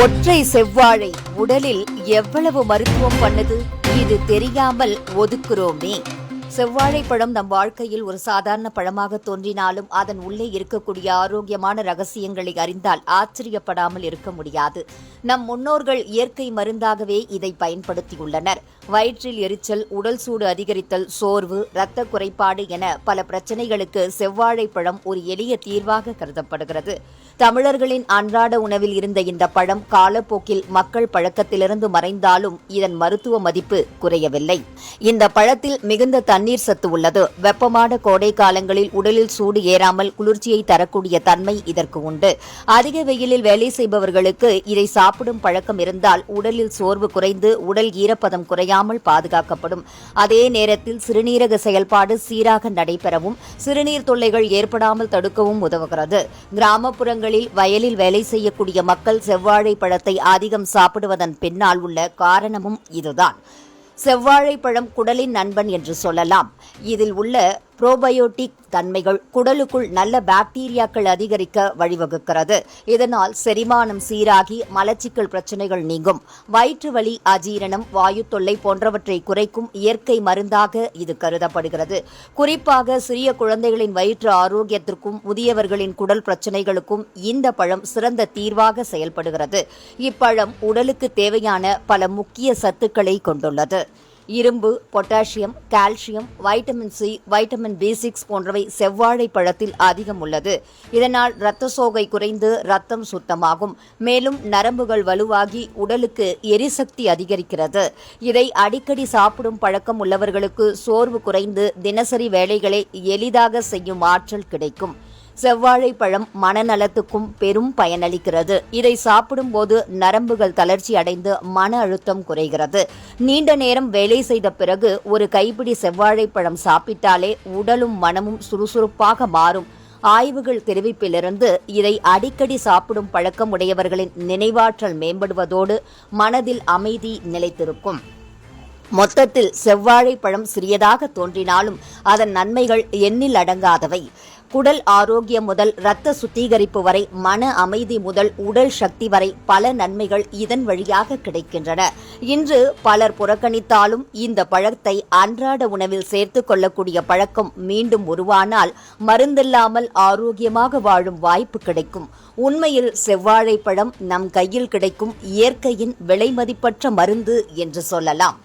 ஒற்றை செவ்வாழை உடலில் எவ்வளவு மருத்துவம் பண்ணுது, இது தெரியாமல் ஒதுக்குறோமே. செவ்வாழை பழம் நம் வாழ்க்கையில் ஒரு சாதாரண பழமாக தோன்றினாலும் அதன் உள்ளே இருக்கக்கூடிய ஆரோக்கியமான ரகசியங்களை அறிந்தால் ஆச்சரியப்படாமல் இருக்க முடியாது. நம் முன்னோர்கள் இயற்கை மருந்தாகவே இதை பயன்படுத்தியுள்ளனர். வயிற்றில் எரிச்சல், உடல் சூடு அதிகரித்தல், சோர்வு, இரத்த குறைபாடு என பல பிரச்சனைகளுக்கு செவ்வாழை பழம் ஒரு எளிய தீர்வாக கருதப்படுகிறது. தமிழர்களின் அன்றாட உணவில் இருந்த இந்த பழம் காலப்போக்கில் மக்கள் பழக்கத்திலிருந்து மறைந்தாலும் இதன் மருத்துவ மதிப்பு குறையவில்லை. இந்த பழத்தில் மிகுந்த தண்ணீர் சத்து உள்ளது. வெப்பமான கோடை காலங்களில் உடலில் சூடு ஏறாமல் குளிர்ச்சியை தரக்கூடிய தன்மை இதற்கு உண்டு. அதிக வெயிலில் வேலை செய்பவர்களுக்கு இதை சாப்பிடும் பழக்கம் இருந்தால் உடலில் சோர்வு குறைந்து உடல் ஈரப்பதம் குறையாமல் பாதுகாக்கப்படும். அதே நேரத்தில் சிறுநீரக செயல்பாடு சீராக நடைபெறவும் சிறுநீர் தொல்லைகள் ஏற்படாமல் தடுக்கவும் உதவுகிறது. கிராமப்புறங்களில் வயலில் வேலை செய்யக்கூடிய மக்கள் செவ்வாழை பழத்தை அதிகம் சாப்பிடுவதன் பின்னால் உள்ள காரணமும் இதுதான். செவ்வாழை பழம் குடலின் நண்பன் என்று சொல்லலாம். இதில் உள்ள புரோபயோட்டிக் தன்மைகள் குடலுக்குள் நல்ல பாக்டீரியாக்கள் அதிகரிக்க வழிவகுக்கிறது. இதனால் செரிமானம் சீராகி மலச்சிக்கல் பிரச்சனைகள் நீங்கும். வயிற்று வலி, அஜீரணம், வாயு தொல்லை போன்றவற்றை குறைக்கும் இயற்கை மருந்தாக இது கருதப்படுகிறது. குறிப்பாக சிறிய குழந்தைகளின் வயிற்று ஆரோக்கியத்திற்கும் முதியவர்களின் குடல் பிரச்சனைகளுக்கும் இந்த பழம் சிறந்த தீர்வாக செயல்படுகிறது. இப்பழம் உடலுக்கு தேவையான பல முக்கிய சத்துக்களை கொண்டுள்ளது. இரும்பு, potassium, calcium, vitamin C, vitamin B6 போன்றவை செவ்வாழை பழத்தில் அதிகம் உள்ளது. இதனால் இரத்த சோகை குறைந்து ரத்தம் சுத்தமாகும். மேலும் நரம்புகள் வலுவாகி உடலுக்கு எரிசக்தி அதிகரிக்கிறது. இதை அடிக்கடி சாப்பிடும் பழக்கம் உள்ளவர்களுக்கு சோர்வு குறைந்து தினசரி வேலைகளை எளிதாக செய்யும் ஆற்றல் கிடைக்கும். செவ்வாழை பழம் மனநலத்துக்கும் பெரும் பயனளிக்கிறது. இதை சாப்பிடும்போது நரம்புகள் தளர்ச்சி அடைந்து மன அழுத்தம் குறைகிறது. நீண்ட நேரம் வேலை செய்த பிறகு ஒரு கைப்பிடி செவ்வாழை பழம் சாப்பிட்டாலே உடலும் மனமும் சுறுசுறுப்பாக மாறும். ஆய்வுகள் தெரிவிப்பிலிருந்து இதை அடிக்கடி சாப்பிடும் பழக்கம் உடையவர்களின் நினைவாற்றல் மேம்படுவதோடு மனதில் அமைதி நிலைத்திருக்கும். மொத்தத்தில் செவ்வாழை பழம் சிறியதாக தோன்றினாலும் அதன் நன்மைகள் எண்ணில் அடங்காதவை. குடல் ஆரோக்கியம் முதல் இரத்த சுத்திகரிப்பு வரை, மன அமைதி முதல் உடல் சக்தி வரை பல நன்மைகள் இதன் வழியாக கிடைக்கின்றன. இன்று பலர் புறக்கணித்தாலும் இந்த பழத்தை அன்றாட உணவில் சேர்த்துக் கொள்ளக்கூடிய பழக்கம் மீண்டும் உருவானால் மருந்தில்லாமல் ஆரோக்கியமாக வாழும் வாய்ப்பு கிடைக்கும். உண்மையில் செவ்வாழை பழம் நம் கையில் கிடைக்கும் இயற்கையின் விலைமதிப்பற்ற மருந்து என்று சொல்லலாம்.